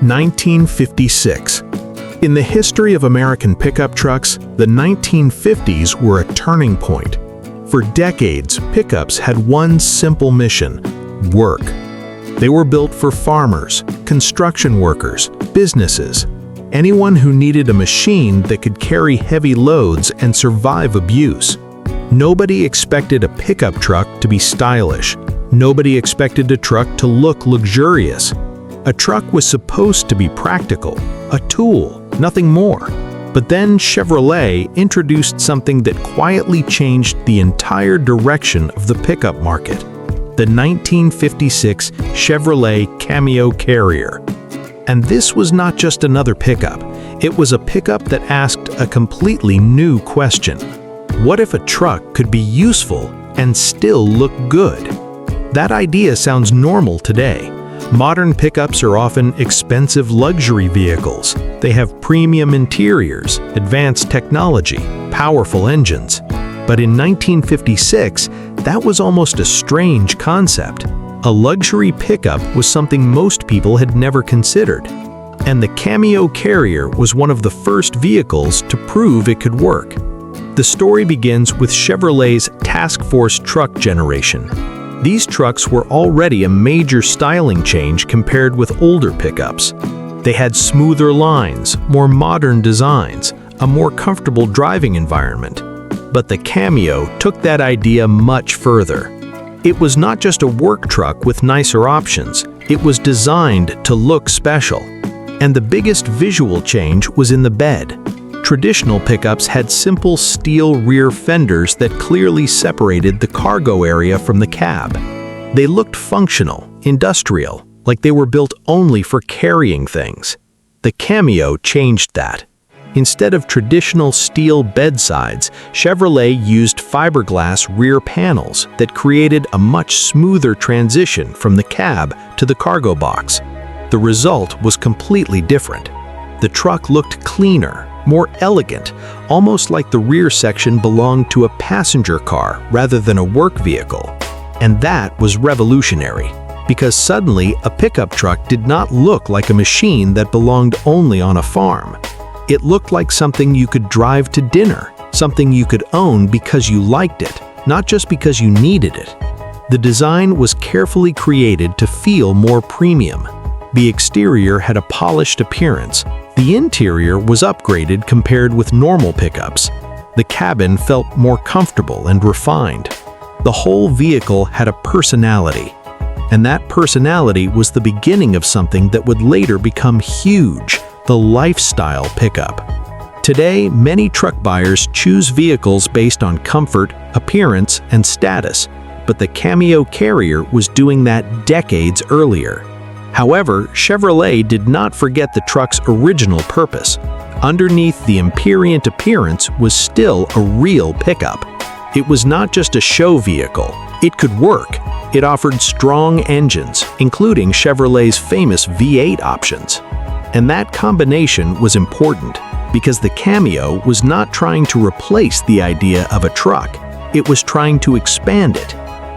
1956. In the history of American pickup trucks, the 1950s were a turning point. For decades, pickups had one simple mission: work. They were built for farmers, construction workers, businesses, anyone who needed a machine that could carry heavy loads and survive abuse. Nobody expected a pickup truck to be stylish. Nobody expected a truck to look luxurious. A truck was supposed to be practical, a tool, nothing more. But then Chevrolet introduced something that quietly changed the entire direction of the pickup market: the 1956 Chevrolet Cameo Carrier. And this was not just another pickup. It was a pickup that asked a completely new question. What if a truck could be useful and still look good? That idea sounds normal today. Modern pickups are often expensive luxury vehicles. They have premium interiors, advanced technology, powerful engines. But in 1956, that was almost a strange concept. A luxury pickup was something most people had never considered. And the Cameo Carrier was one of the first vehicles to prove it could work. The story begins with Chevrolet's Task Force truck generation. These trucks were already a major styling change compared with older pickups. They had smoother lines, more modern designs, a more comfortable driving environment. But the Cameo took that idea much further. It was not just a work truck with nicer options. It was designed to look special. And the biggest visual change was in the bed. Traditional pickups had simple steel rear fenders that clearly separated the cargo area from the cab. They looked functional, industrial, like they were built only for carrying things. The Cameo changed that. Instead of traditional steel bedsides, Chevrolet used fiberglass rear panels that created a much smoother transition from the cab to the cargo box. The result was completely different. The truck looked cleaner, more elegant, almost like the rear section belonged to a passenger car rather than a work vehicle. And that was revolutionary, because suddenly a pickup truck did not look like a machine that belonged only on a farm. It looked like something you could drive to dinner, something you could own because you liked it, not just because you needed it. The design was carefully created to feel more premium. The exterior had a polished appearance. The interior was upgraded compared with normal pickups. The cabin felt more comfortable and refined. The whole vehicle had a personality. And that personality was the beginning of something that would later become huge: the lifestyle pickup. Today, many truck buyers choose vehicles based on comfort, appearance, and status, but the Cameo Carrier was doing that decades earlier. However, Chevrolet did not forget the truck's original purpose. Underneath the imperial appearance was still a real pickup. It was not just a show vehicle. It could work. It offered strong engines, including Chevrolet's famous V8 options. And that combination was important, because the Cameo was not trying to replace the idea of a truck. It was trying to expand it.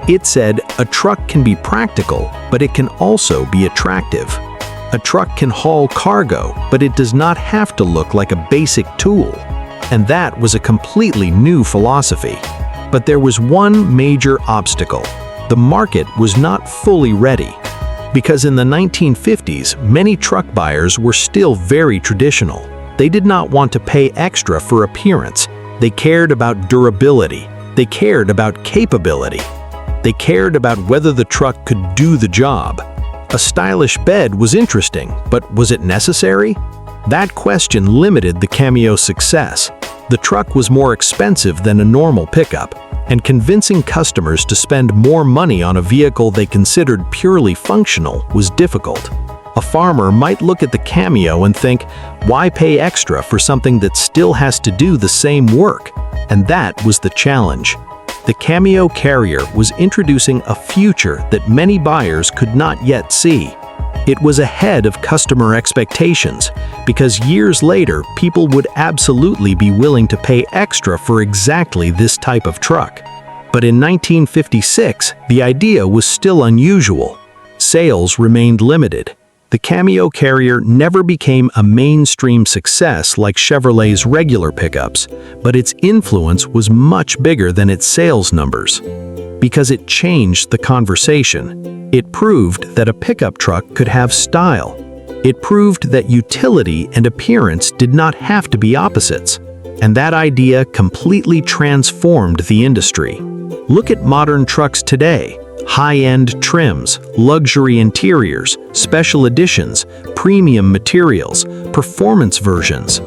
It said, a truck can be practical, but it can also be attractive. A truck can haul cargo, but it does not have to look like a basic tool. And that was a completely new philosophy. But there was one major obstacle. The market was not fully ready. Because in the 1950s, many truck buyers were still very traditional. They did not want to pay extra for appearance. They cared about durability. They cared about capability. They cared about whether the truck could do the job. A stylish bed was interesting, but was it necessary? That question limited the Cameo's success. The truck was more expensive than a normal pickup, and convincing customers to spend more money on a vehicle they considered purely functional was difficult. A farmer might look at the Cameo and think, why pay extra for something that still has to do the same work? And that was the challenge. The Cameo Carrier was introducing a future that many buyers could not yet see. It was ahead of customer expectations, because years later, people would absolutely be willing to pay extra for exactly this type of truck. But in 1956, the idea was still unusual. Sales remained limited. The Cameo Carrier never became a mainstream success like Chevrolet's regular pickups, but its influence was much bigger than its sales numbers. Because it changed the conversation. It proved that a pickup truck could have style. It proved that utility and appearance did not have to be opposites. And that idea completely transformed the industry. Look at modern trucks today. High-end trims, luxury interiors, special editions, premium materials, performance versions.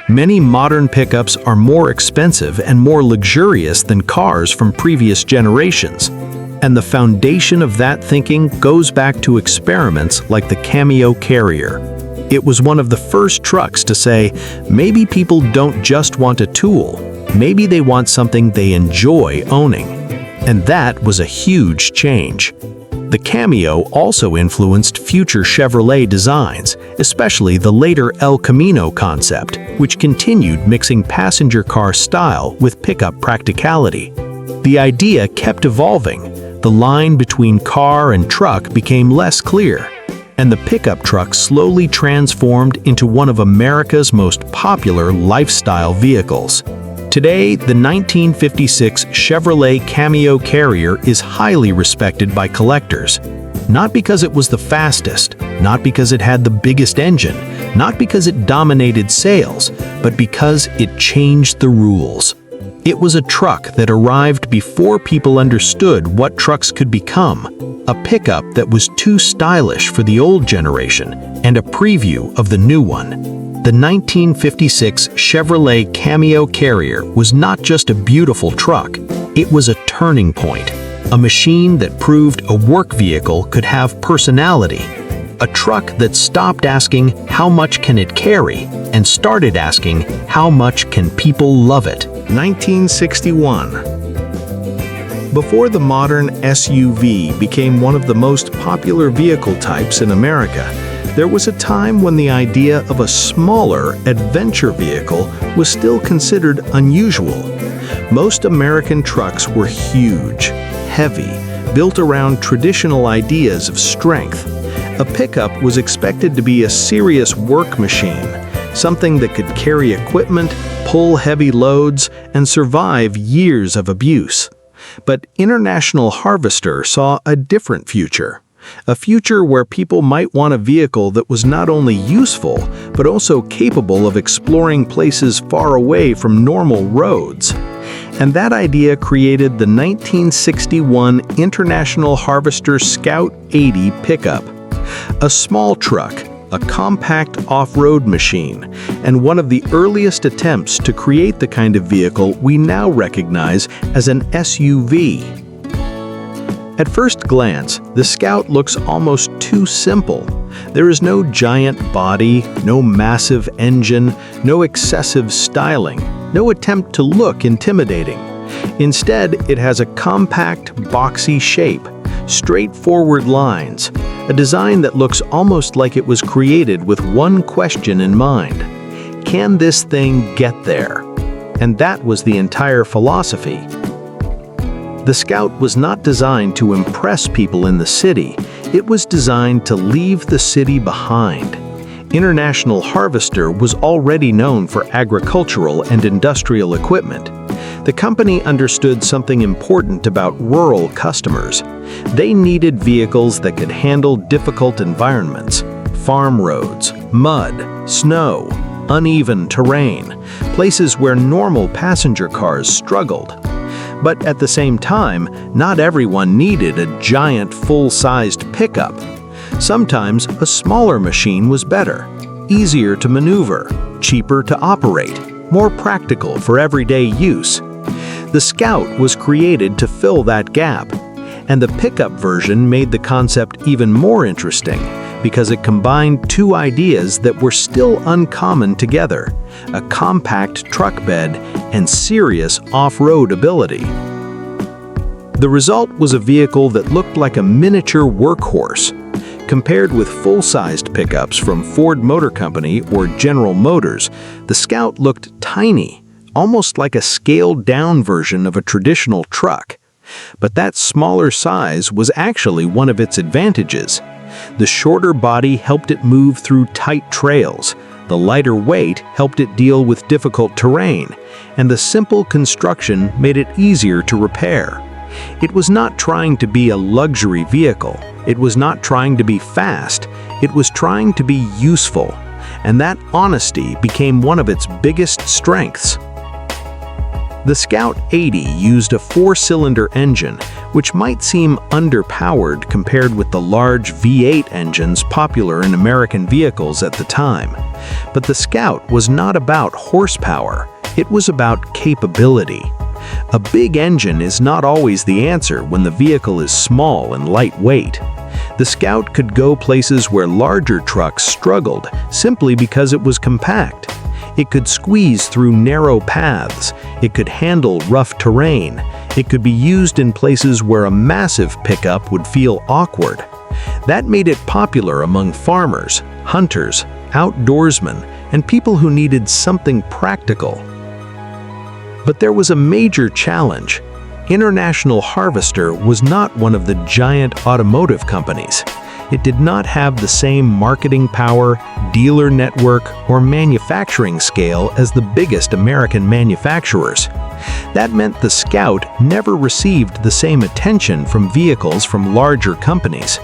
Many modern pickups are more expensive and more luxurious than cars from previous generations. And the foundation of that thinking goes back to experiments like the Cameo Carrier. It was one of the first trucks to say, maybe people don't just want a tool, maybe they want something they enjoy owning. And that was a huge change. The Cameo also influenced future Chevrolet designs, especially the later El Camino concept, which continued mixing passenger car style with pickup practicality. The idea kept evolving. The line between car and truck became less clear, and the pickup truck slowly transformed into one of America's most popular lifestyle vehicles. Today, the 1956 Chevrolet Cameo Carrier is highly respected by collectors. Not because it was the fastest, not because it had the biggest engine, not because it dominated sales, but because it changed the rules. It was a truck that arrived before people understood what trucks could become, a pickup that was too stylish for the old generation, and a preview of the new one. The 1956 Chevrolet Cameo Carrier was not just a beautiful truck, it was a turning point, a machine that proved a work vehicle could have personality, a truck that stopped asking how much can it carry and started asking how much can people love it. 1961. Before the modern SUV became one of the most popular vehicle types in America, there was a time when the idea of a smaller adventure vehicle was still considered unusual. Most American trucks were huge, heavy, built around traditional ideas of strength. A pickup was expected to be a serious work machine, something that could carry equipment, pull heavy loads, and survive years of abuse. But International Harvester saw a different future. A future where people might want a vehicle that was not only useful, but also capable of exploring places far away from normal roads. And that idea created the 1961 International Harvester Scout 80 pickup. A small truck, a compact off-road machine, and one of the earliest attempts to create the kind of vehicle we now recognize as an SUV. At first glance, the Scout looks almost too simple. There is no giant body, no massive engine, no excessive styling, no attempt to look intimidating. Instead, it has a compact, boxy shape, straightforward lines, a design that looks almost like it was created with one question in mind. Can this thing get there? And that was the entire philosophy. The Scout was not designed to impress people in the city. It was designed to leave the city behind. International Harvester was already known for agricultural and industrial equipment. The company understood something important about rural customers. They needed vehicles that could handle difficult environments, farm roads, mud, snow, uneven terrain, places where normal passenger cars struggled. But at the same time, not everyone needed a giant full-sized pickup. Sometimes a smaller machine was better, easier to maneuver, cheaper to operate, more practical for everyday use. The Scout was created to fill that gap, and the pickup version made the concept even more interesting because it combined two ideas that were still uncommon together: a compact truck bed and serious off-road ability. The result was a vehicle that looked like a miniature workhorse. Compared with full-sized pickups from Ford Motor Company or General Motors, the Scout looked tiny, almost like a scaled-down version of a traditional truck. But that smaller size was actually one of its advantages. The shorter body helped it move through tight trails, the lighter weight helped it deal with difficult terrain, and the simple construction made it easier to repair. It was not trying to be a luxury vehicle. It was not trying to be fast. It was trying to be useful, and that honesty became one of its biggest strengths. The Scout 80 used a four-cylinder engine, which might seem underpowered compared with the large V8 engines popular in American vehicles at the time. But the Scout was not about horsepower, it was about capability. A big engine is not always the answer when the vehicle is small and lightweight. The Scout could go places where larger trucks struggled simply because it was compact. It could squeeze through narrow paths, it could handle rough terrain, it could be used in places where a massive pickup would feel awkward. That made it popular among farmers, hunters, outdoorsmen, and people who needed something practical. But there was a major challenge. International Harvester was not one of the giant automotive companies. It did not have the same marketing power, dealer network, or manufacturing scale as the biggest American manufacturers. That meant the Scout never received the same attention from vehicles from larger companies.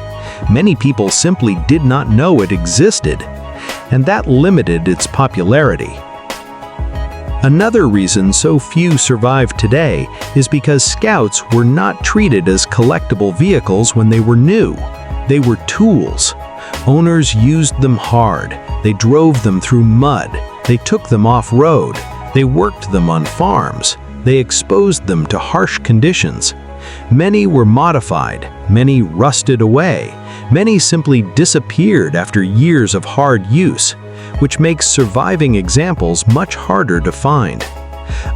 Many people simply did not know it existed, and that limited its popularity. Another reason so few survive today is because Scouts were not treated as collectible vehicles when they were new. They were tools. Owners used them hard. They drove them through mud. They took them off-road. They worked them on farms. They exposed them to harsh conditions. Many were modified. Many rusted away. Many simply disappeared after years of hard use, which makes surviving examples much harder to find.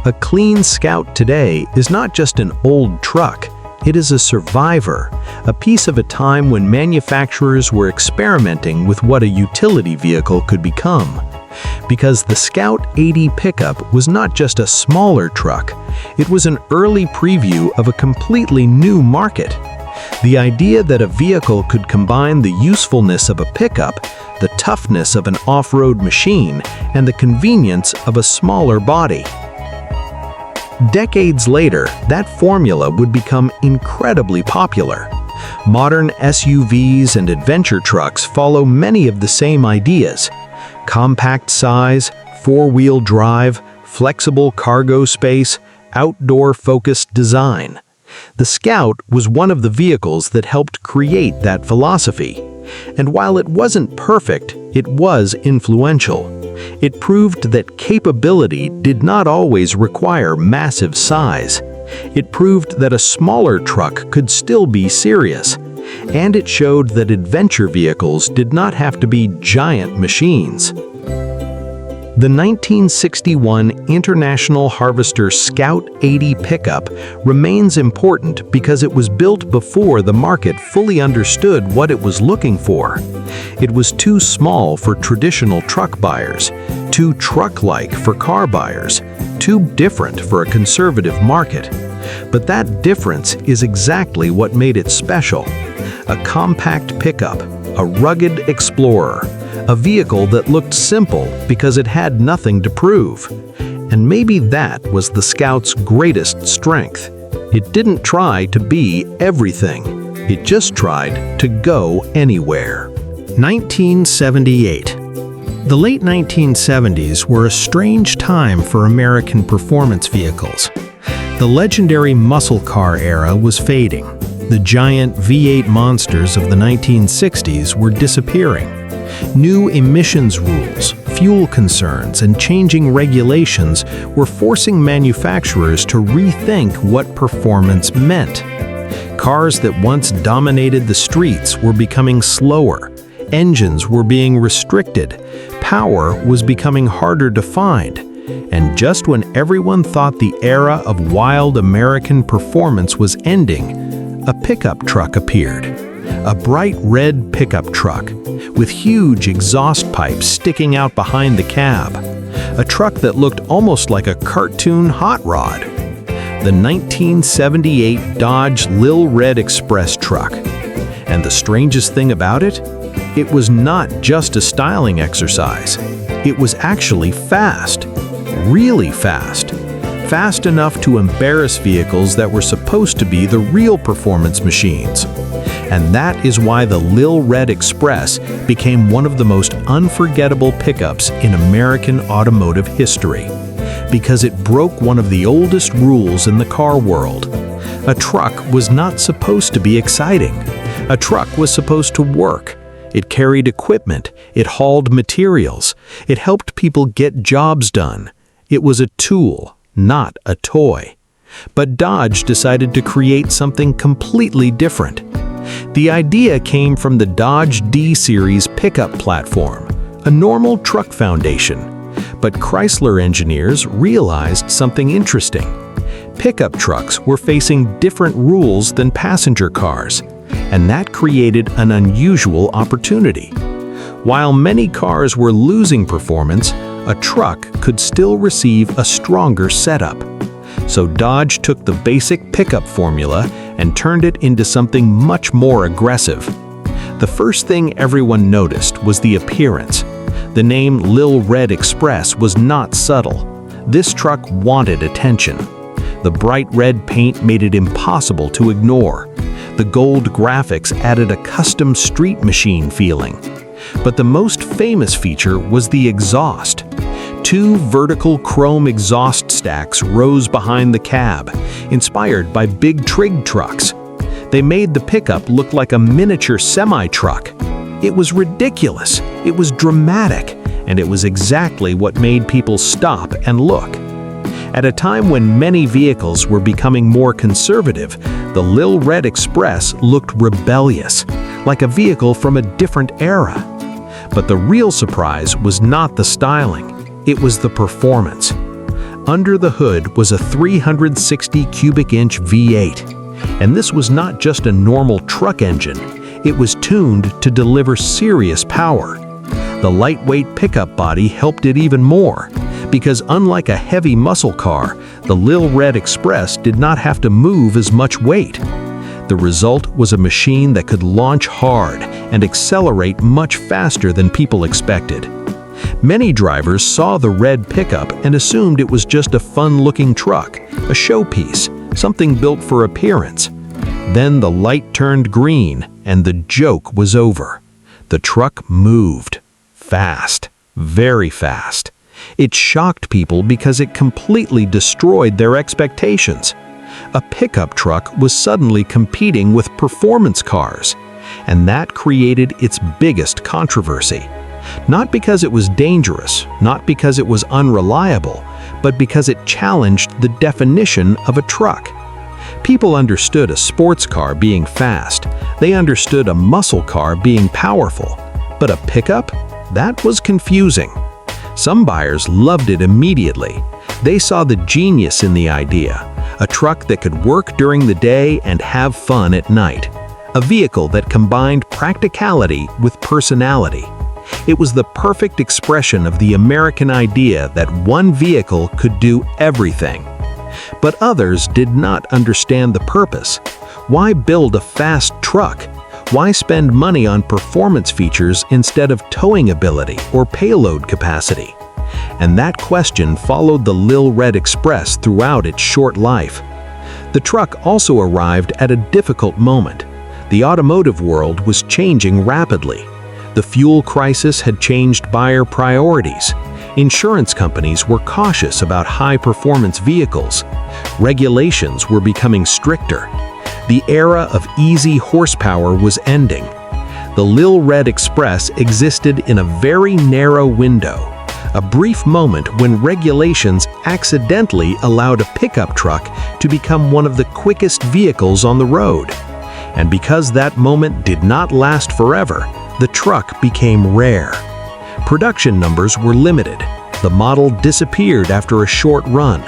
A clean Scout today is not just an old truck. It is a survivor, a piece of a time when manufacturers were experimenting with what a utility vehicle could become. Because the Scout 80 pickup was not just a smaller truck, it was an early preview of a completely new market. The idea that a vehicle could combine the usefulness of a pickup, the toughness of an off-road machine, and the convenience of a smaller body. Decades later, that formula would become incredibly popular. Modern SUVs and adventure trucks follow many of the same ideas: compact size, four-wheel drive, flexible cargo space, outdoor-focused design. The Scout was one of the vehicles that helped create that philosophy. And while it wasn't perfect, it was influential. It proved that capability did not always require massive size. It proved that a smaller truck could still be serious. And it showed that adventure vehicles did not have to be giant machines. The 1961 International Harvester Scout 80 pickup remains important because it was built before the market fully understood what it was looking for. It was too small for traditional truck buyers, too truck-like for car buyers, too different for a conservative market. But that difference is exactly what made it special. A compact pickup, a rugged explorer, a vehicle that looked simple because it had nothing to prove. And maybe that was the Scout's greatest strength. It didn't try to be everything. It just tried to go anywhere. 1978. The late 1970s were a strange time for American performance vehicles. The legendary muscle car era was fading. The giant V8 monsters of the 1960s were disappearing. New emissions rules, fuel concerns, and changing regulations were forcing manufacturers to rethink what performance meant. Cars that once dominated the streets were becoming slower. Engines were being restricted. Power was becoming harder to find. And just when everyone thought the era of wild American performance was ending, a pickup truck appeared. A bright red pickup truck with huge exhaust pipes sticking out behind the cab. A truck that looked almost like a cartoon hot rod. The 1978 Dodge Lil Red Express truck. And the strangest thing about it? It was not just a styling exercise. It was actually fast. Really fast. Fast enough to embarrass vehicles that were supposed to be the real performance machines. And that is why the Lil Red Express became one of the most unforgettable pickups in American automotive history. Because it broke one of the oldest rules in the car world. A truck was not supposed to be exciting. A truck was supposed to work. It carried equipment. It hauled materials. It helped people get jobs done. It was a tool, not a toy. But Dodge decided to create something completely different. The idea came from the Dodge D-Series pickup platform, a normal truck foundation. But Chrysler engineers realized something interesting. Pickup trucks were facing different rules than passenger cars, and that created an unusual opportunity. While many cars were losing performance, a truck could still receive a stronger setup. So Dodge took the basic pickup formula and turned it into something much more aggressive. The first thing everyone noticed was the appearance. The name Lil Red Express was not subtle. This truck wanted attention. The bright red paint made it impossible to ignore. The gold graphics added a custom street machine feeling. But the most famous feature was the exhaust. Two vertical chrome exhaust stacks rose behind the cab, inspired by big Trig trucks. They made the pickup look like a miniature semi-truck. It was ridiculous, it was dramatic, and it was exactly what made people stop and look. At a time when many vehicles were becoming more conservative, the Lil Red Express looked rebellious, like a vehicle from a different era. But the real surprise was not the styling. It was the performance. Under the hood was a 360 cubic inch V8, and this was not just a normal truck engine. It was tuned to deliver serious power. The lightweight pickup body helped it even more, because unlike a heavy muscle car, the Lil Red Express did not have to move as much weight. The result was a machine that could launch hard and accelerate much faster than people expected. Many drivers saw the red pickup and assumed it was just a fun-looking truck, a showpiece, something built for appearance. Then the light turned green, and the joke was over. The truck moved. Fast. Very fast. It shocked people because it completely destroyed their expectations. A pickup truck was suddenly competing with performance cars, and that created its biggest controversy. Not because it was dangerous, not because it was unreliable, but because it challenged the definition of a truck. People understood a sports car being fast. They understood a muscle car being powerful. But a pickup? That was confusing. Some buyers loved it immediately. They saw the genius in the idea. A truck that could work during the day and have fun at night. A vehicle that combined practicality with personality. It was the perfect expression of the American idea that one vehicle could do everything. But others did not understand the purpose. Why build a fast truck? Why spend money on performance features instead of towing ability or payload capacity? And that question followed the Lil Red Express throughout its short life. The truck also arrived at a difficult moment. The automotive world was changing rapidly. The fuel crisis had changed buyer priorities. Insurance companies were cautious about high-performance vehicles. Regulations were becoming stricter. The era of easy horsepower was ending. The Lil Red Express existed in a very narrow window, a brief moment when regulations accidentally allowed a pickup truck to become one of the quickest vehicles on the road. And because that moment did not last forever, the truck became rare. Production numbers were limited. The model disappeared after a short run.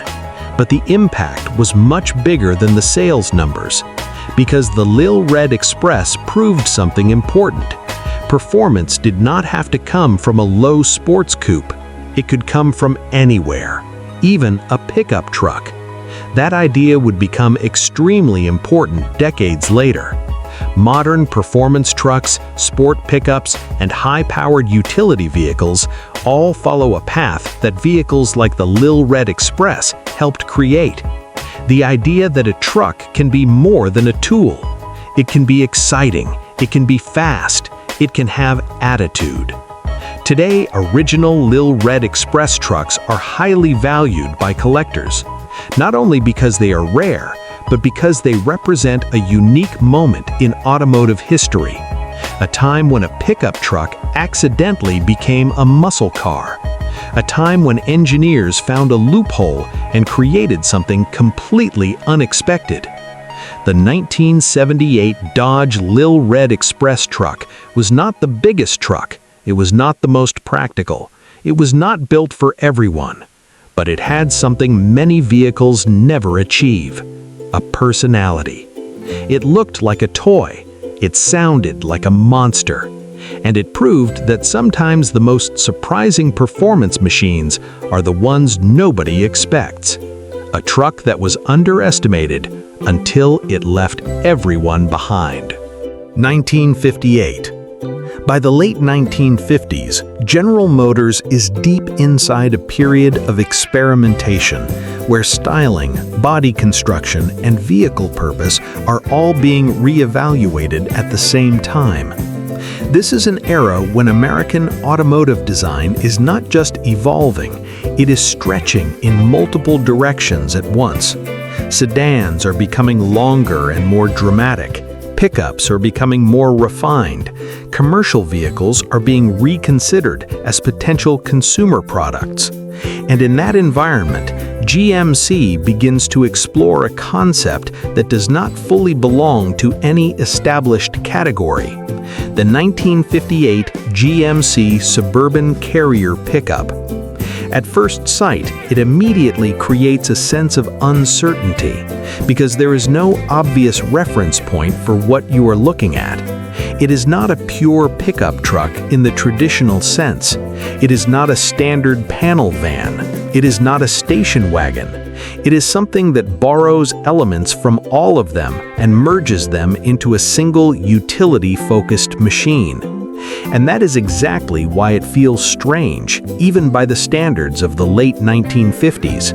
But the impact was much bigger than the sales numbers, because the Lil Red Express proved something important. Performance did not have to come from a low sports coupe. It could come from anywhere, even a pickup truck. That idea would become extremely important decades later. Modern performance trucks, sport pickups, and high-powered utility vehicles all follow a path that vehicles like the Lil Red Express helped create. The idea that a truck can be more than a tool. It can be exciting, it can be fast, it can have attitude. Today, original Lil Red Express trucks are highly valued by collectors, not only because they are rare, but because they represent a unique moment in automotive history, a time when a pickup truck accidentally became a muscle car, a time when engineers found a loophole and created something completely unexpected. The 1978 Dodge Lil Red Express truck was not the biggest truck, it was not the most practical, it was not built for everyone, but it had something many vehicles never achieve: a personality. It looked like a toy, it sounded like a monster, and it proved that sometimes the most surprising performance machines are the ones nobody expects. A truck that was underestimated until it left everyone behind. 1958. By the late 1950s, General Motors is deep inside a period of experimentation where styling, body construction, and vehicle purpose are all being reevaluated at the same time. This is an era when American automotive design is not just evolving, it is stretching in multiple directions at once. Sedans are becoming longer and more dramatic. Pickups are becoming more refined. Commercial vehicles are being reconsidered as potential consumer products. And in that environment, GMC begins to explore a concept that does not fully belong to any established category: the 1958 GMC Suburban Carrier pickup. At first sight, it immediately creates a sense of uncertainty because there is no obvious reference point for what you are looking at. It is not a pure pickup truck in the traditional sense. It is not a standard panel van. It is not a station wagon. It is something that borrows elements from all of them and merges them into a single utility-focused machine. And that is exactly why it feels strange, even by the standards of the late 1950s.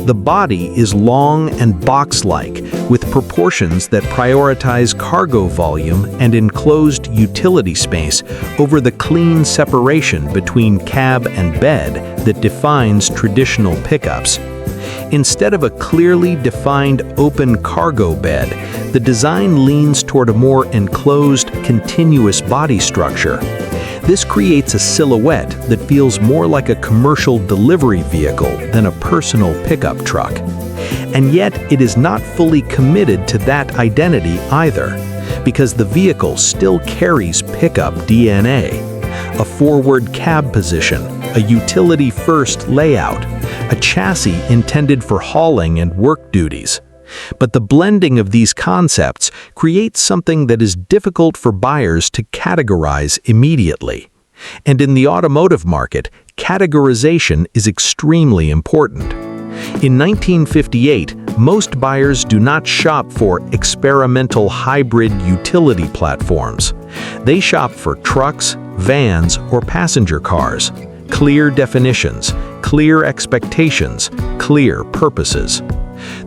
The body is long and box-like, with proportions that prioritize cargo volume and enclosed utility space over the clean separation between cab and bed that defines traditional pickups. Instead of a clearly defined open cargo bed, the design leans toward a more enclosed, continuous body structure. This creates a silhouette that feels more like a commercial delivery vehicle than a personal pickup truck. And yet, it is not fully committed to that identity either, because the vehicle still carries pickup DNA. A forward cab position, a utility-first layout, a chassis intended for hauling and work duties. But the blending of these concepts creates something that is difficult for buyers to categorize immediately. And in the automotive market, categorization is extremely important. In 1958, most buyers do not shop for experimental hybrid utility platforms. They shop for trucks, vans, or passenger cars. Clear definitions, clear expectations, clear purposes.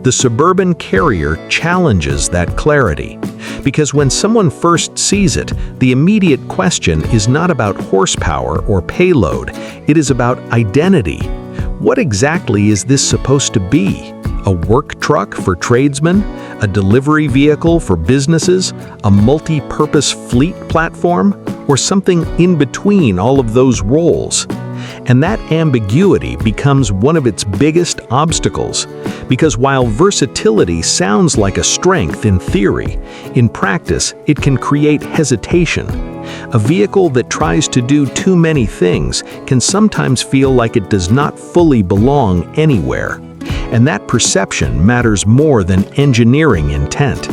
The Suburban Carrier challenges that clarity, because when someone first sees it, the immediate question is not about horsepower or payload, it is about identity. What exactly is this supposed to be? A work truck for tradesmen? A delivery vehicle for businesses? A multi-purpose fleet platform? Or something in between all of those roles? And that ambiguity becomes one of its biggest obstacles, because while versatility sounds like a strength in theory, in practice it can create hesitation. A vehicle that tries to do too many things can sometimes feel like it does not fully belong anywhere, and that perception matters more than engineering intent.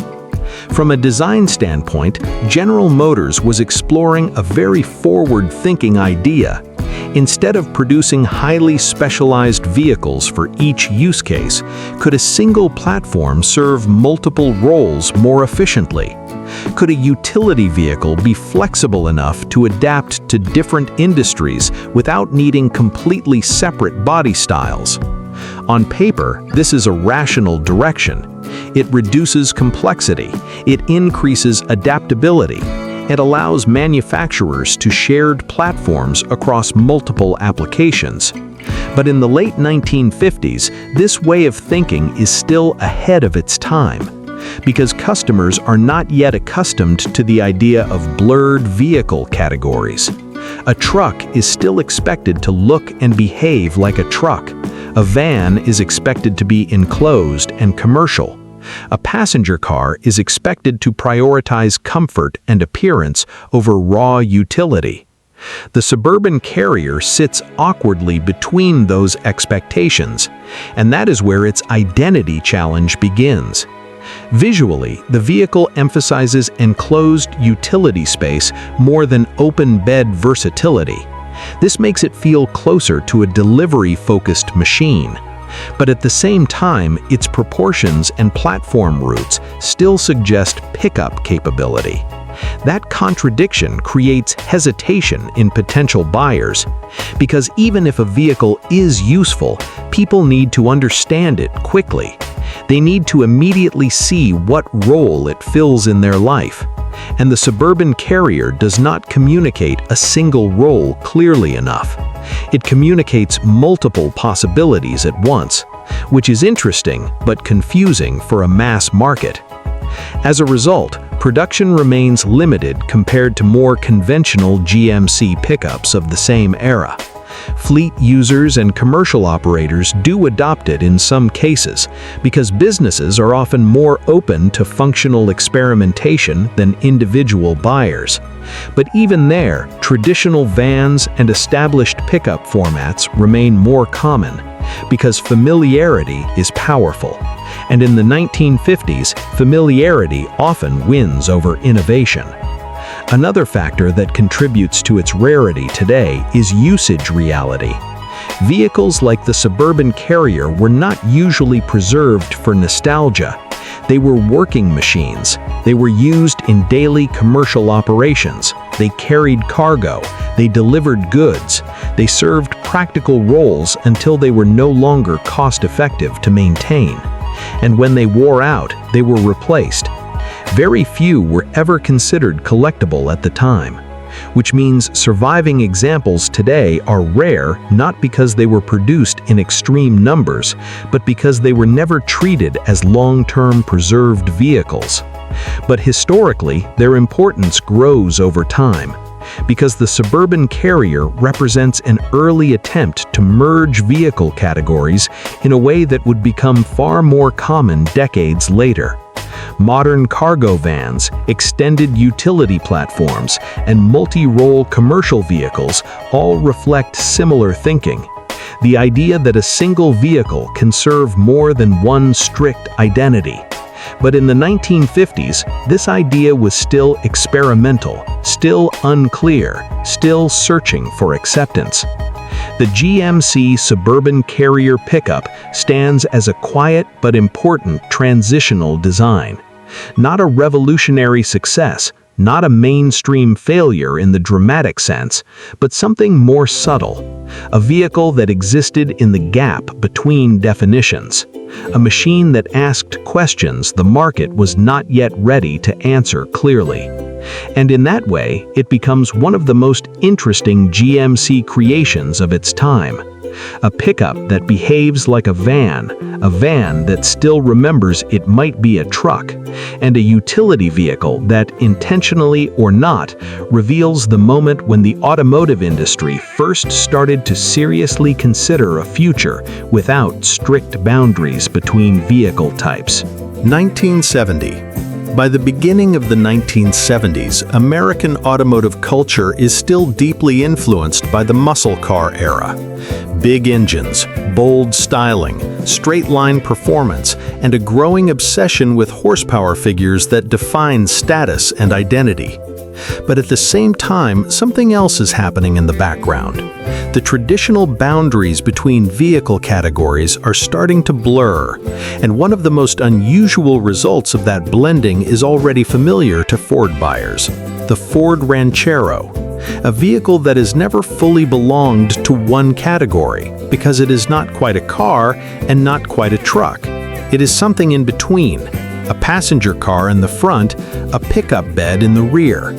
From a design standpoint, General Motors was exploring a very forward-thinking idea. Instead of producing highly specialized vehicles for each use case, could a single platform serve multiple roles more efficiently? Could a utility vehicle be flexible enough to adapt to different industries without needing completely separate body styles? On paper, this is a rational direction. It reduces complexity, it increases adaptability, it allows manufacturers to shared platforms across multiple applications. But in the late 1950s, this way of thinking is still ahead of its time, because customers are not yet accustomed to the idea of blurred vehicle categories. A truck is still expected to look and behave like a truck. A van is expected to be enclosed and commercial. A passenger car is expected to prioritize comfort and appearance over raw utility. The Suburban Carrier sits awkwardly between those expectations, and that is where its identity challenge begins. Visually, the vehicle emphasizes enclosed utility space more than open bed versatility. This makes it feel closer to a delivery-focused machine. But at the same time, its proportions and platform routes still suggest pickup capability. That contradiction creates hesitation in potential buyers, because even if a vehicle is useful, people need to understand it quickly. They need to immediately see what role it fills in their life. And the Suburban Carrier does not communicate a single role clearly enough. It communicates multiple possibilities at once, which is interesting but confusing for a mass market. As a result, production remains limited compared to more conventional GMC pickups of the same era. Fleet users and commercial operators do adopt it in some cases, because businesses are often more open to functional experimentation than individual buyers. But even there, traditional vans and established pickup formats remain more common, because familiarity is powerful. And in the 1950s, familiarity often wins over innovation. Another factor that contributes to its rarity today is usage reality. Vehicles like the Suburban Carrier were not usually preserved for nostalgia. They were working machines. They were used in daily commercial operations. They carried cargo. They delivered goods. They served practical roles until they were no longer cost-effective to maintain. And when they wore out, they were replaced. Very few were ever considered collectible at the time, which means surviving examples today are rare not because they were produced in extreme numbers, but because they were never treated as long-term preserved vehicles. But historically, their importance grows over time, because the Suburban Carrier represents an early attempt to merge vehicle categories in a way that would become far more common decades later. Modern cargo vans, extended utility platforms, and multi-role commercial vehicles all reflect similar thinking. The idea that a single vehicle can serve more than one strict identity. But in the 1950s, this idea was still experimental, still unclear, still searching for acceptance. The GMC Suburban Carrier pickup stands as a quiet but important transitional design. Not a revolutionary success, not a mainstream failure in the dramatic sense, but something more subtle. A vehicle that existed in the gap between definitions. A machine that asked questions the market was not yet ready to answer clearly. And in that way, it becomes one of the most interesting GMC creations of its time. A pickup that behaves like a van that still remembers it might be a truck, and a utility vehicle that, intentionally or not, reveals the moment when the automotive industry first started to seriously consider a future without strict boundaries between vehicle types. 1970. By the beginning of the 1970s, American automotive culture is still deeply influenced by the muscle car era. Big engines, bold styling, straight-line performance, and a growing obsession with horsepower figures that define status and identity. But at the same time, something else is happening in the background. The traditional boundaries between vehicle categories are starting to blur, and one of the most unusual results of that blending is already familiar to Ford buyers: the Ford Ranchero, a vehicle that has never fully belonged to one category because it is not quite a car and not quite a truck. It is something in between: a passenger car in the front, a pickup bed in the rear.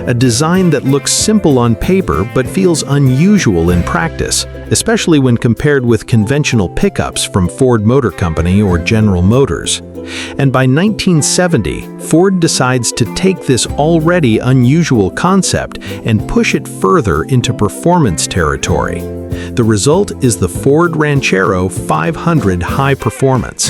A design that looks simple on paper but feels unusual in practice, especially when compared with conventional pickups from Ford Motor Company or General Motors. And by 1970, Ford decides to take this already unusual concept and push it further into performance territory. The result is the Ford Ranchero 500 High Performance.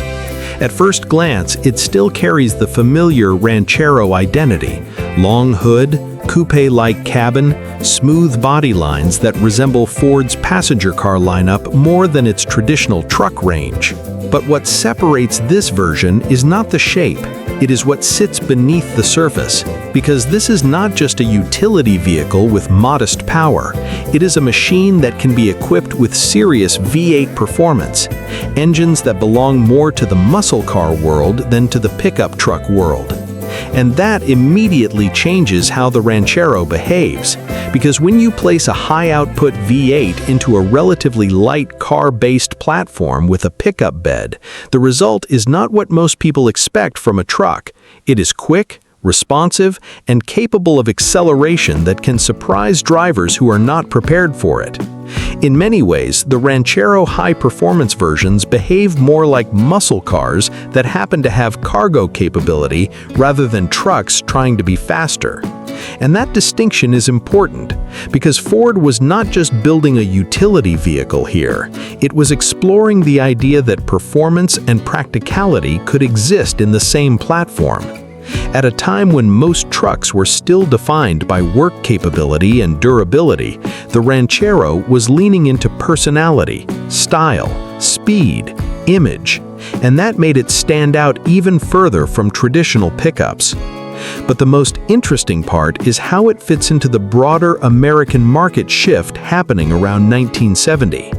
At first glance, it still carries the familiar Ranchero identity: long hood, coupe-like cabin, smooth body lines that resemble Ford's passenger car lineup more than its traditional truck range. But what separates this version is not the shape, it is what sits beneath the surface. Because this is not just a utility vehicle with modest power, it is a machine that can be equipped with serious V8 performance, engines that belong more to the muscle car world than to the pickup truck world. And that immediately changes how the Ranchero behaves, because when you place a high-output V8 into a relatively light car-based platform with a pickup bed, the result is not what most people expect from a truck. It is quick, responsive, and capable of acceleration that can surprise drivers who are not prepared for it. In many ways, the Ranchero high-performance versions behave more like muscle cars that happen to have cargo capability rather than trucks trying to be faster. And that distinction is important, because Ford was not just building a utility vehicle here, it was exploring the idea that performance and practicality could exist in the same platform. At a time when most trucks were still defined by work capability and durability, the Ranchero was leaning into personality, style, speed, image, and that made it stand out even further from traditional pickups. But the most interesting part is how it fits into the broader American market shift happening around 1970.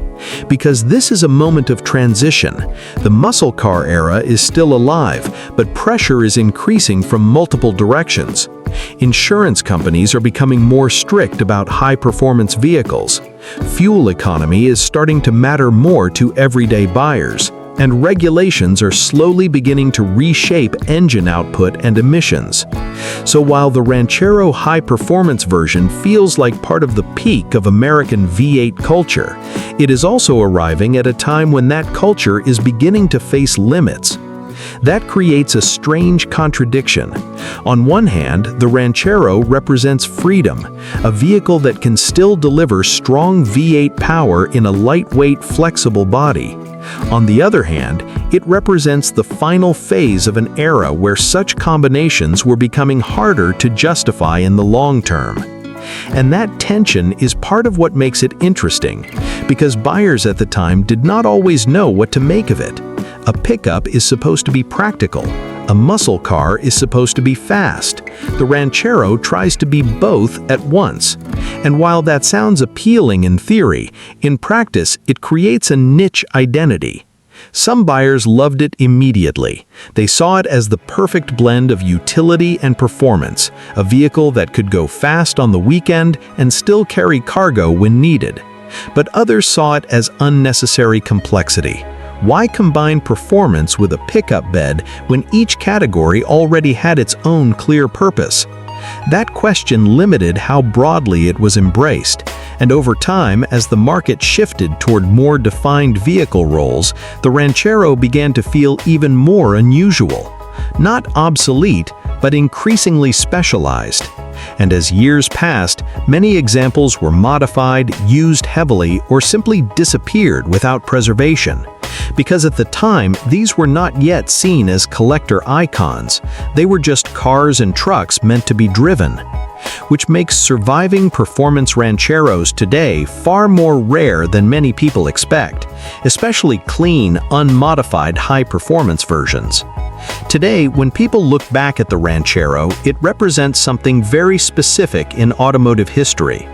Because this is a moment of transition. The muscle car era is still alive, but pressure is increasing from multiple directions. Insurance companies are becoming more strict about high-performance vehicles. Fuel economy is starting to matter more to everyday buyers, and regulations are slowly beginning to reshape engine output and emissions. So while the Ranchero high-performance version feels like part of the peak of American V8 culture, it is also arriving at a time when that culture is beginning to face limits. That creates a strange contradiction. On one hand, the Ranchero represents freedom, a vehicle that can still deliver strong V8 power in a lightweight, flexible body. On the other hand, it represents the final phase of an era where such combinations were becoming harder to justify in the long term. And that tension is part of what makes it interesting, because buyers at the time did not always know what to make of it. A pickup is supposed to be practical. A muscle car is supposed to be fast. The Ranchero tries to be both at once. And while that sounds appealing in theory, in practice it creates a niche identity. Some buyers loved it immediately. They saw it as the perfect blend of utility and performance, a vehicle that could go fast on the weekend and still carry cargo when needed. But others saw it as unnecessary complexity. Why combine performance with a pickup bed when each category already had its own clear purpose? That question limited how broadly it was embraced, and over time, as the market shifted toward more defined vehicle roles, the Ranchero began to feel even more unusual. Not obsolete, but increasingly specialized. And as years passed, many examples were modified, used heavily, or simply disappeared without preservation. Because at the time, these were not yet seen as collector icons. They were just cars and trucks meant to be driven. which makes surviving performance Rancheros today far more rare than many people expect, especially clean, unmodified high-performance versions. Today, when people look back at the Ranchero, it represents something very specific in automotive history.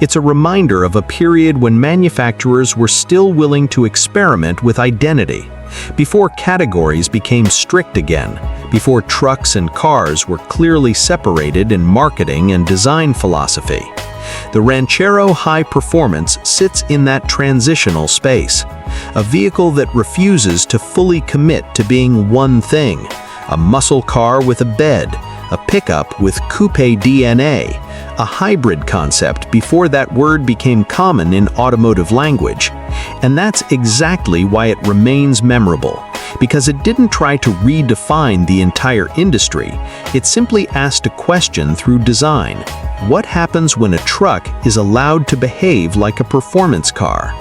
It's a reminder of a period when manufacturers were still willing to experiment with identity, before categories became strict again, before trucks and cars were clearly separated in marketing and design philosophy. The Ranchero High Performance sits in that transitional space, a vehicle that refuses to fully commit to being one thing, a muscle car with a bed, a pickup with coupe DNA, a hybrid concept before that word became common in automotive language. And that's exactly why it remains memorable, because it didn't try to redefine the entire industry. It simply asked a question through design. What happens when a truck is allowed to behave like a performance car?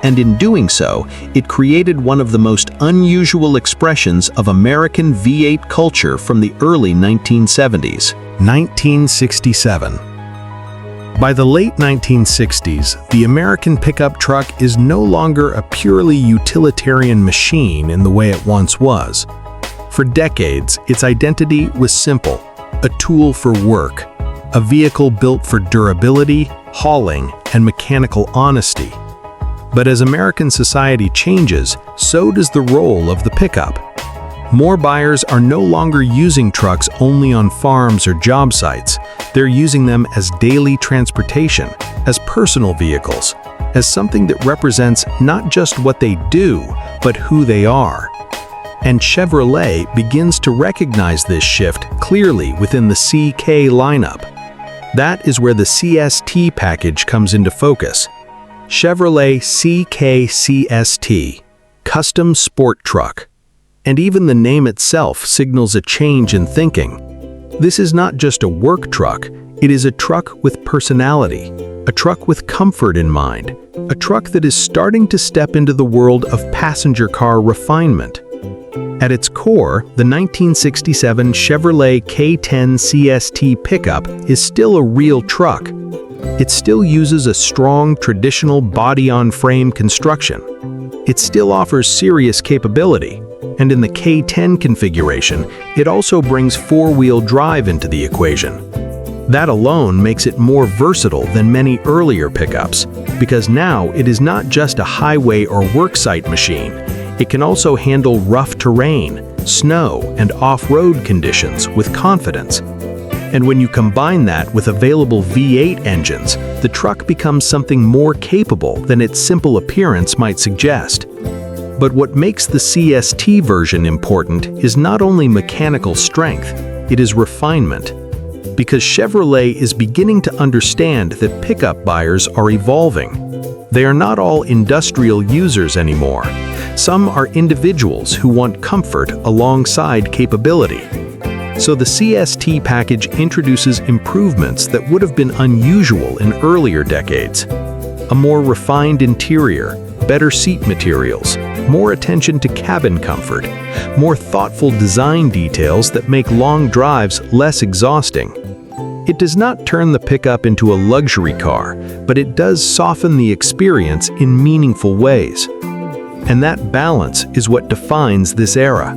And in doing so, it created one of the most unusual expressions of American V8 culture from the early 1970s. 1967. By the late 1960s, the American pickup truck is no longer a purely utilitarian machine in the way it once was. For decades, its identity was simple: a tool for work, a vehicle built for durability, hauling, and mechanical honesty. But as American society changes, so does the role of the pickup. More buyers are no longer using trucks only on farms or job sites. They're using them as daily transportation, as personal vehicles, as something that represents not just what they do, but who they are. And Chevrolet begins to recognize this shift clearly within the CK lineup. That is where the CST package comes into focus. Chevrolet CST, Custom Sport Truck. And even the name itself signals a change in thinking. This is not just a work truck, it is a truck with personality, a truck with comfort in mind, a truck that is starting to step into the world of passenger car refinement. At its core, the 1967 Chevrolet K10 CST pickup is still a real truck. It still uses a strong traditional body-on-frame construction. It still offers serious capability. And in the K10 configuration, it also brings four-wheel drive into the equation. That alone makes it more versatile than many earlier pickups, because now it is not just a highway or worksite machine. It can also handle rough terrain, snow, and off-road conditions with confidence. And when you combine that with available V8 engines, the truck becomes something more capable than its simple appearance might suggest. But what makes the CST version important is not only mechanical strength, it is refinement. Because Chevrolet is beginning to understand that pickup buyers are evolving. They are not all industrial users anymore. Some are individuals who want comfort alongside capability. So the CST package introduces improvements that would have been unusual in earlier decades. A more refined interior, better seat materials, more attention to cabin comfort, more thoughtful design details that make long drives less exhausting. It does not turn the pickup into a luxury car, but it does soften the experience in meaningful ways. And that balance is what defines this era.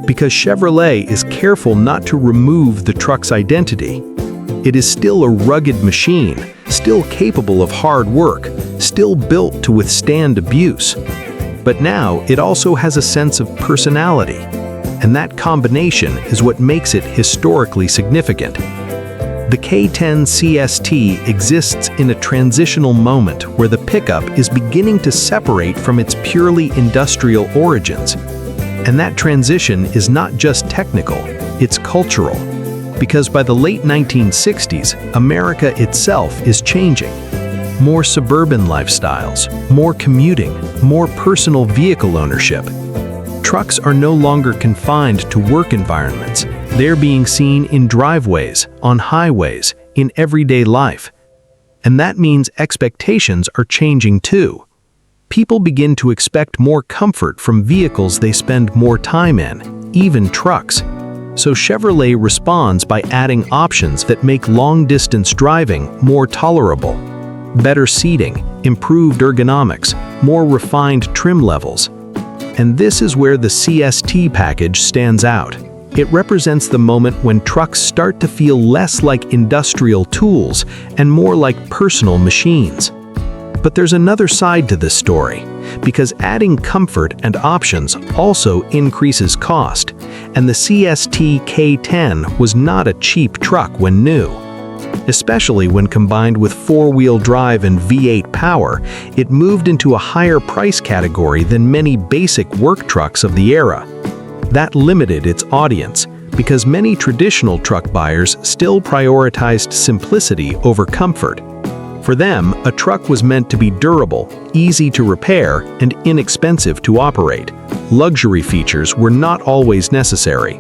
Because Chevrolet is careful not to remove the truck's identity. It is still a rugged machine, still capable of hard work, still built to withstand abuse. But now it also has a sense of personality, and that combination is what makes it historically significant. The K10 CST exists in a transitional moment where the pickup is beginning to separate from its purely industrial origins. And that transition is not just technical, it's cultural. Because by the late 1960s, America itself is changing. More suburban lifestyles, more commuting, more personal vehicle ownership. Trucks are no longer confined to work environments. They're being seen in driveways, on highways, in everyday life. And that means expectations are changing too. People begin to expect more comfort from vehicles they spend more time in, even trucks. So Chevrolet responds by adding options that make long-distance driving more tolerable. Better seating, improved ergonomics, more refined trim levels. And this is where the CST package stands out. It represents the moment when trucks start to feel less like industrial tools and more like personal machines. But there's another side to this story, because adding comfort and options also increases cost, and the CST K10 was not a cheap truck when new. Especially when combined with four-wheel drive and V8 power, it moved into a higher price category than many basic work trucks of the era. That limited its audience, because many traditional truck buyers still prioritized simplicity over comfort. For them, a truck was meant to be durable, easy to repair, and inexpensive to operate. Luxury features were not always necessary.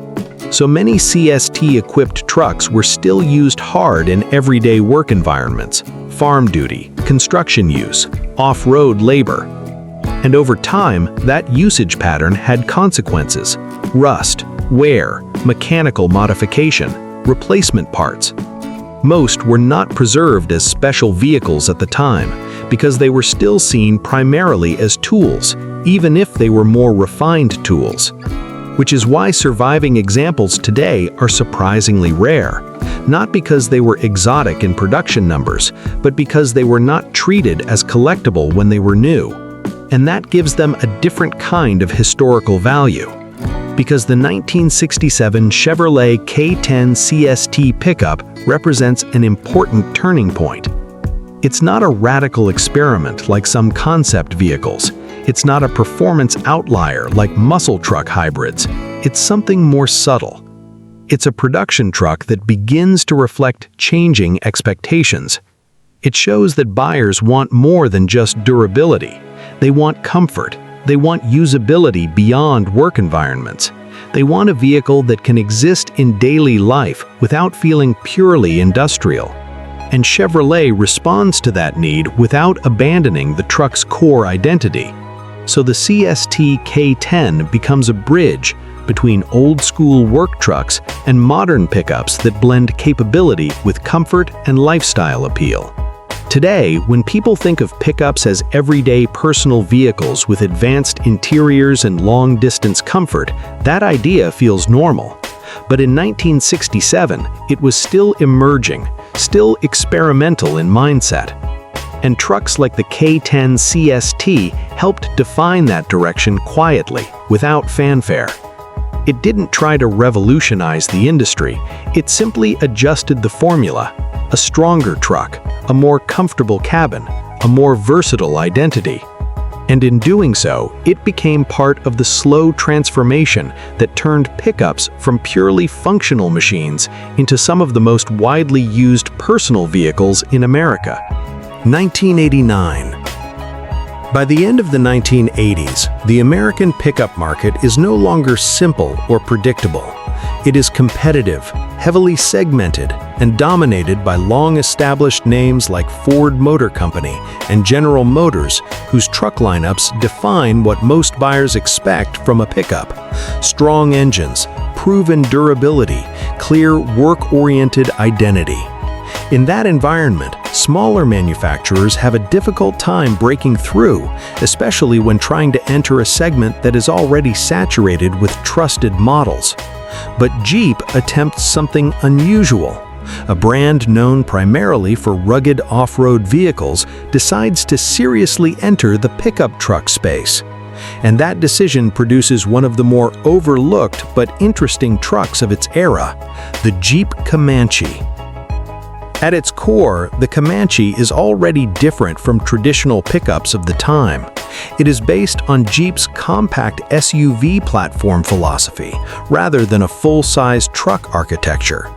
So many CST-equipped trucks were still used hard in everyday work environments, farm duty, construction use, off-road labor. And over time, that usage pattern had consequences: rust, wear, mechanical modification, replacement parts. Most were not preserved as special vehicles at the time, because they were still seen primarily as tools, even if they were more refined tools. Which is why surviving examples today are surprisingly rare, not because they were exotic in production numbers, but because they were not treated as collectible when they were new. And that gives them a different kind of historical value. Because the 1967 Chevrolet K10 CST pickup represents an important turning point. It's not a radical experiment like some concept vehicles. It's not a performance outlier like muscle truck hybrids. It's something more subtle. It's a production truck that begins to reflect changing expectations. It shows that buyers want more than just durability. They want comfort. They want usability beyond work environments. They want a vehicle that can exist in daily life without feeling purely industrial. And Chevrolet responds to that need without abandoning the truck's core identity. So the CST K10 becomes a bridge between old-school work trucks and modern pickups that blend capability with comfort and lifestyle appeal. Today, when people think of pickups as everyday personal vehicles with advanced interiors and long-distance comfort, that idea feels normal. But in 1967, it was still emerging, still experimental in mindset. And trucks like the K10 CST helped define that direction quietly, without fanfare. It didn't try to revolutionize the industry, it simply adjusted the formula: a stronger truck, a more comfortable cabin, a more versatile identity. And in doing so, it became part of the slow transformation that turned pickups from purely functional machines into some of the most widely used personal vehicles in America. 1989. By the end of the 1980s, the American pickup market is no longer simple or predictable. It is competitive, heavily segmented, and dominated by long-established names like Ford Motor Company and General Motors, whose truck lineups define what most buyers expect from a pickup: strong engines, proven durability, clear work-oriented identity. In that environment, smaller manufacturers have a difficult time breaking through, especially when trying to enter a segment that is already saturated with trusted models. But Jeep attempts something unusual. A brand known primarily for rugged off-road vehicles decides to seriously enter the pickup truck space. And that decision produces one of the more overlooked but interesting trucks of its era, the Jeep Comanche. At its core, the Comanche is already different from traditional pickups of the time. It is based on Jeep's compact SUV platform philosophy, rather than a full-size truck architecture.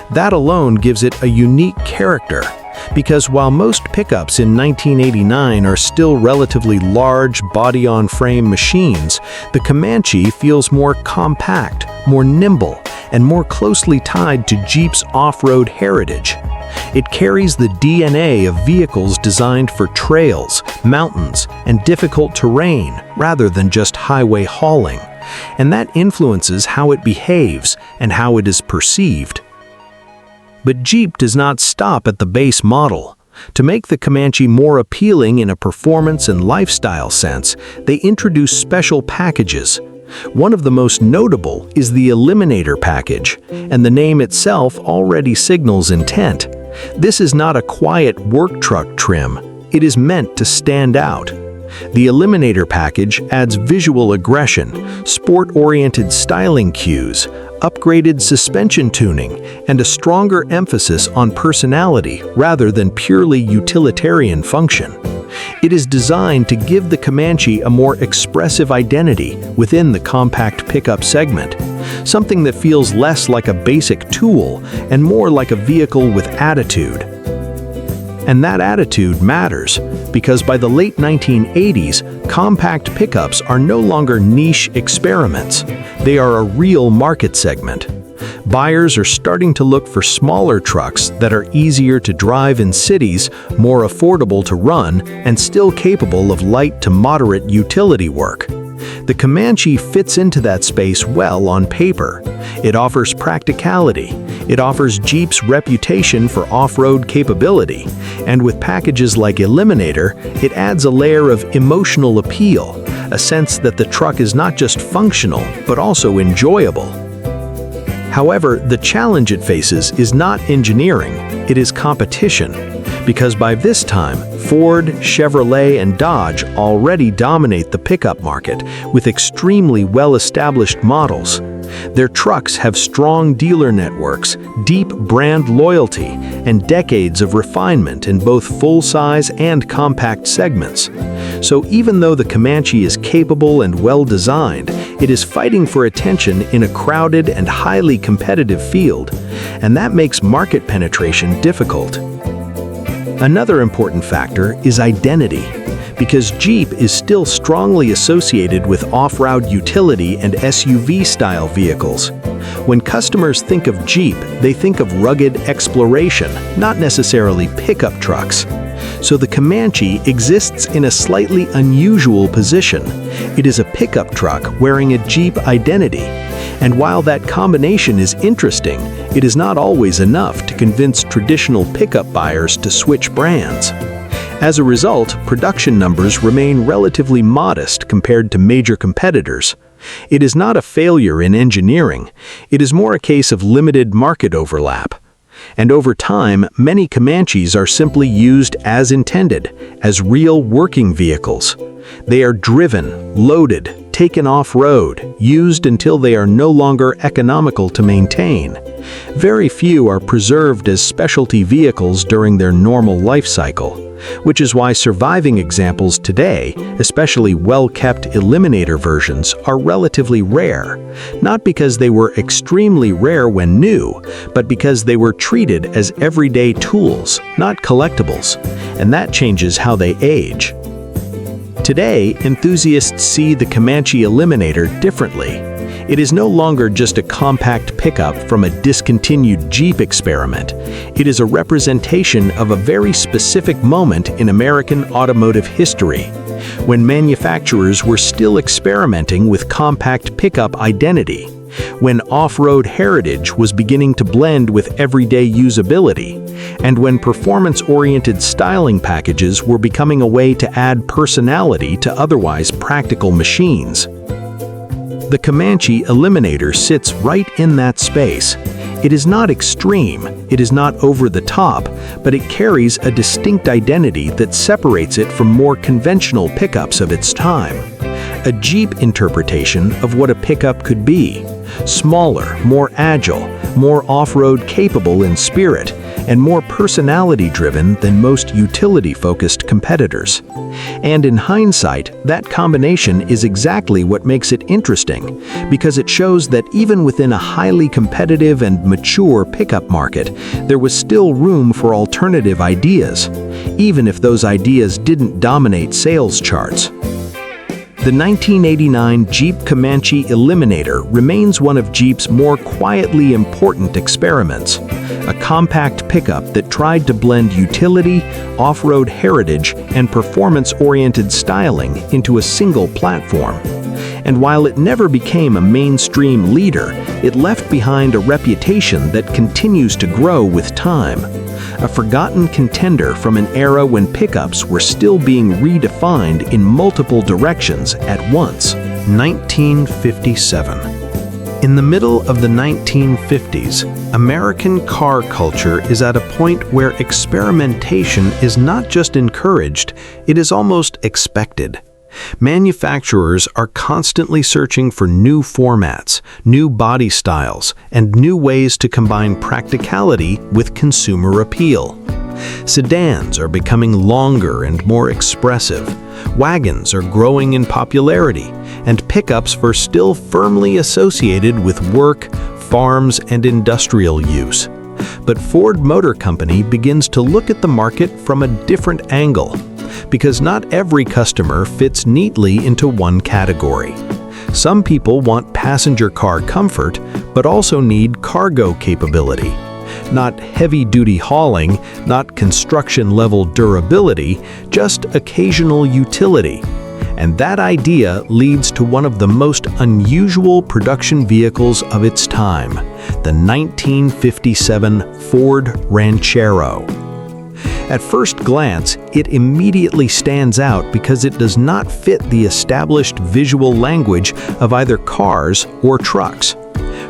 That alone gives it a unique character, because while most pickups in 1989 are still relatively large body-on-frame machines, the Comanche feels more compact, more nimble, and more closely tied to Jeep's off-road heritage. It carries the DNA of vehicles designed for trails, mountains, and difficult terrain rather than just highway hauling, and that influences how it behaves and how it is perceived. But Jeep does not stop at the base model. To make the Comanche more appealing in a performance and lifestyle sense, they introduce special packages. One of the most notable is the Eliminator package, and the name itself already signals intent. This is not a quiet work truck trim. It is meant to stand out. The Eliminator package adds visual aggression, sport-oriented styling cues, upgraded suspension tuning, and a stronger emphasis on personality rather than purely utilitarian function. It is designed to give the Comanche a more expressive identity within the compact pickup segment, something that feels less like a basic tool and more like a vehicle with attitude. And that attitude matters, because by the late 1980s, compact pickups are no longer niche experiments. They are a real market segment. Buyers are starting to look for smaller trucks that are easier to drive in cities, more affordable to run, and still capable of light to moderate utility work. The Comanche fits into that space well on paper. It offers practicality. It offers Jeep's reputation for off-road capability. And with packages like Eliminator, it adds a layer of emotional appeal, a sense that the truck is not just functional, but also enjoyable. However, the challenge it faces is not engineering, it is competition. Because by this time, Ford, Chevrolet, and Dodge already dominate the pickup market with extremely well-established models. Their trucks have strong dealer networks, deep brand loyalty, and decades of refinement in both full-size and compact segments. So even though the Comanche is capable and well-designed, it is fighting for attention in a crowded and highly competitive field, and that makes market penetration difficult. Another important factor is identity, because Jeep is still strongly associated with off-road utility and SUV-style vehicles. When customers think of Jeep, they think of rugged exploration, not necessarily pickup trucks. So the Comanche exists in a slightly unusual position. It is a pickup truck wearing a Jeep identity. And while that combination is interesting, it is not always enough to convince traditional pickup buyers to switch brands. As a result, production numbers remain relatively modest compared to major competitors. It is not a failure in engineering, it is more a case of limited market overlap. And over time, many Comanches are simply used as intended, as real working vehicles. They are driven, loaded, taken off-road, used until they are no longer economical to maintain. Very few are preserved as specialty vehicles during their normal life cycle, which is why surviving examples today, especially well-kept Eliminator versions, are relatively rare, not because they were extremely rare when new, but because they were treated as everyday tools, not collectibles, and that changes how they age. Today, enthusiasts see the Comanche Eliminator differently. It is no longer just a compact pickup from a discontinued Jeep experiment. It is a representation of a very specific moment in American automotive history, when manufacturers were still experimenting with compact pickup identity, when off-road heritage was beginning to blend with everyday usability, and when performance-oriented styling packages were becoming a way to add personality to otherwise practical machines. The Comanche Eliminator sits right in that space. It is not extreme, it is not over the top, but it carries a distinct identity that separates it from more conventional pickups of its time. A Jeep interpretation of what a pickup could be: smaller, more agile, more off-road capable in spirit, and more personality-driven than most utility-focused competitors. And in hindsight, that combination is exactly what makes it interesting, because it shows that even within a highly competitive and mature pickup market, there was still room for alternative ideas, even if those ideas didn't dominate sales charts. The 1989 Jeep Comanche Eliminator remains one of Jeep's more quietly important experiments, a compact pickup that tried to blend utility, off-road heritage, and performance-oriented styling into a single platform. And while it never became a mainstream leader, it left behind a reputation that continues to grow with time. A forgotten contender from an era when pickups were still being redefined in multiple directions at once. 1957. In the middle of the 1950s, American car culture is at a point where experimentation is not just encouraged, it is almost expected. Manufacturers are constantly searching for new formats, new body styles, and new ways to combine practicality with consumer appeal. Sedans are becoming longer and more expressive, wagons are growing in popularity, and pickups are still firmly associated with work, farms, and industrial use. But Ford Motor Company begins to look at the market from a different angle, because not every customer fits neatly into one category. Some people want passenger car comfort, but also need cargo capability. Not heavy-duty hauling, not construction-level durability, just occasional utility. And that idea leads to one of the most unusual production vehicles of its time, the 1957 Ford Ranchero. At first glance, it immediately stands out because it does not fit the established visual language of either cars or trucks.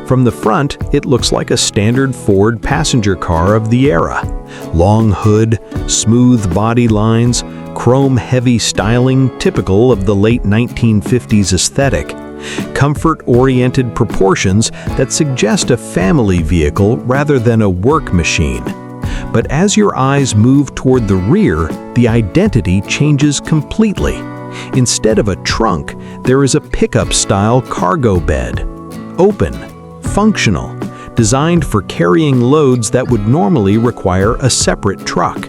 From the front, it looks like a standard Ford passenger car of the era. Long hood, smooth body lines, chrome-heavy styling typical of the late 1950s aesthetic. Comfort-oriented proportions that suggest a family vehicle rather than a work machine. But as your eyes move toward the rear, the identity changes completely. Instead of a trunk, there is a pickup-style cargo bed. Open, functional, designed for carrying loads that would normally require a separate truck.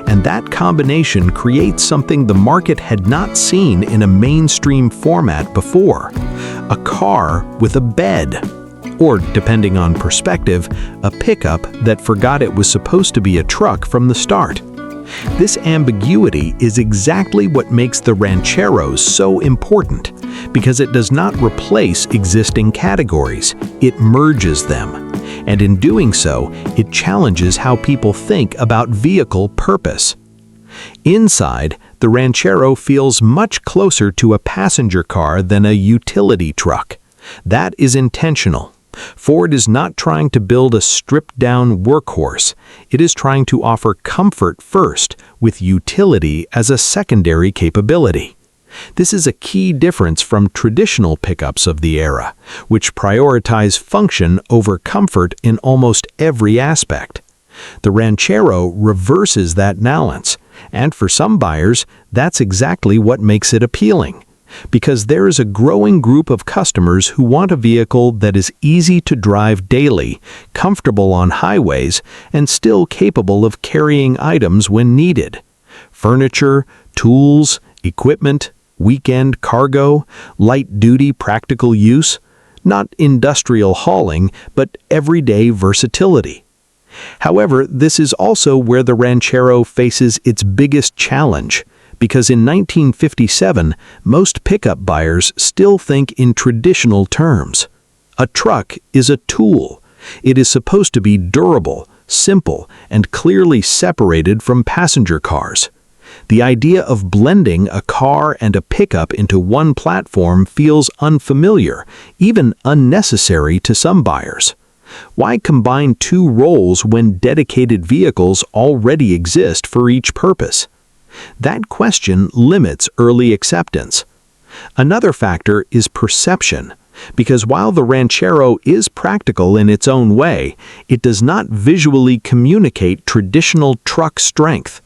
And that combination creates something the market had not seen in a mainstream format before: a car with a bed. Or, depending on perspective, a pickup that forgot it was supposed to be a truck from the start. This ambiguity is exactly what makes the Rancheros so important, because it does not replace existing categories, it merges them. And in doing so, it challenges how people think about vehicle purpose. Inside, the Ranchero feels much closer to a passenger car than a utility truck. That is intentional. Ford is not trying to build a stripped-down workhorse. It is trying to offer comfort first, with utility as a secondary capability. This is a key difference from traditional pickups of the era, which prioritize function over comfort in almost every aspect. The Ranchero reverses that balance, and for some buyers, that's exactly what makes it appealing. Because there is a growing group of customers who want a vehicle that is easy to drive daily, comfortable on highways, and still capable of carrying items when needed. Furniture, tools, equipment, weekend cargo, light-duty practical use, not industrial hauling, but everyday versatility. However, this is also where the Ranchero faces its biggest challenge, because in 1957, most pickup buyers still think in traditional terms. A truck is a tool. It is supposed to be durable, simple, and clearly separated from passenger cars. The idea of blending a car and a pickup into one platform feels unfamiliar, even unnecessary to some buyers. Why combine two roles when dedicated vehicles already exist for each purpose? That question limits early acceptance. Another factor is perception, because while the Ranchero is practical in its own way, it does not visually communicate traditional truck strength.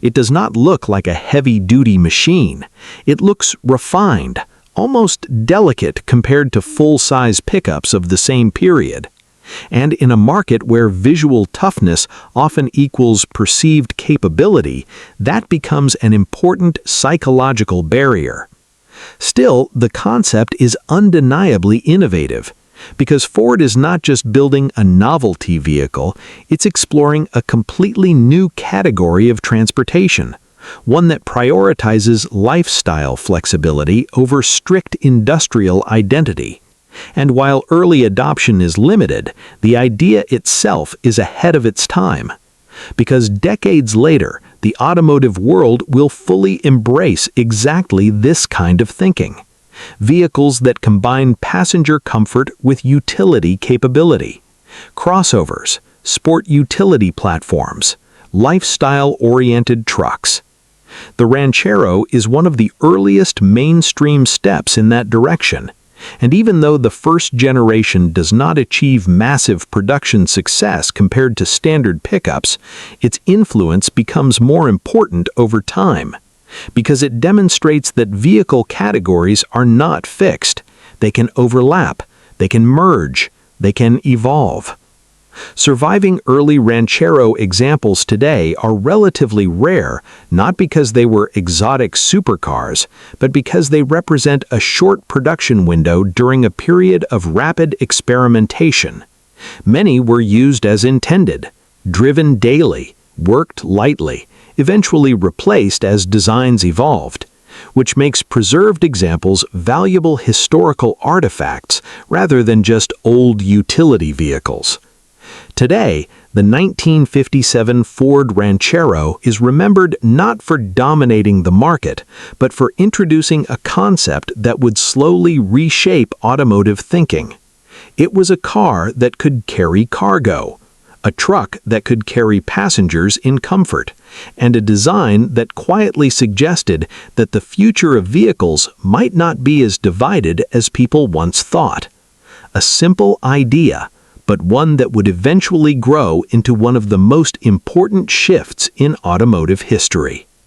It does not look like a heavy-duty machine. It looks refined, almost delicate compared to full-size pickups of the same period. And in a market where visual toughness often equals perceived capability, that becomes an important psychological barrier. Still, the concept is undeniably innovative, because Ford is not just building a novelty vehicle, it's exploring a completely new category of transportation, one that prioritizes lifestyle flexibility over strict industrial identity. And while early adoption is limited, the idea itself is ahead of its time. Because decades later, the automotive world will fully embrace exactly this kind of thinking. Vehicles that combine passenger comfort with utility capability. Crossovers, sport utility platforms, lifestyle-oriented trucks. The Ranchero is one of the earliest mainstream steps in that direction. And even though the first generation does not achieve massive production success compared to standard pickups, its influence becomes more important over time, because it demonstrates that vehicle categories are not fixed. They can overlap, they can merge, they can evolve. Surviving early Ranchero examples today are relatively rare, not because they were exotic supercars, but because they represent a short production window during a period of rapid experimentation. Many were used as intended, driven daily, worked lightly, eventually replaced as designs evolved, which makes preserved examples valuable historical artifacts rather than just old utility vehicles. Today, the 1957 Ford Ranchero is remembered not for dominating the market, but for introducing a concept that would slowly reshape automotive thinking. It was a car that could carry cargo, a truck that could carry passengers in comfort, and a design that quietly suggested that the future of vehicles might not be as divided as people once thought. A simple idea, but one that would eventually grow into one of the most important shifts in automotive history.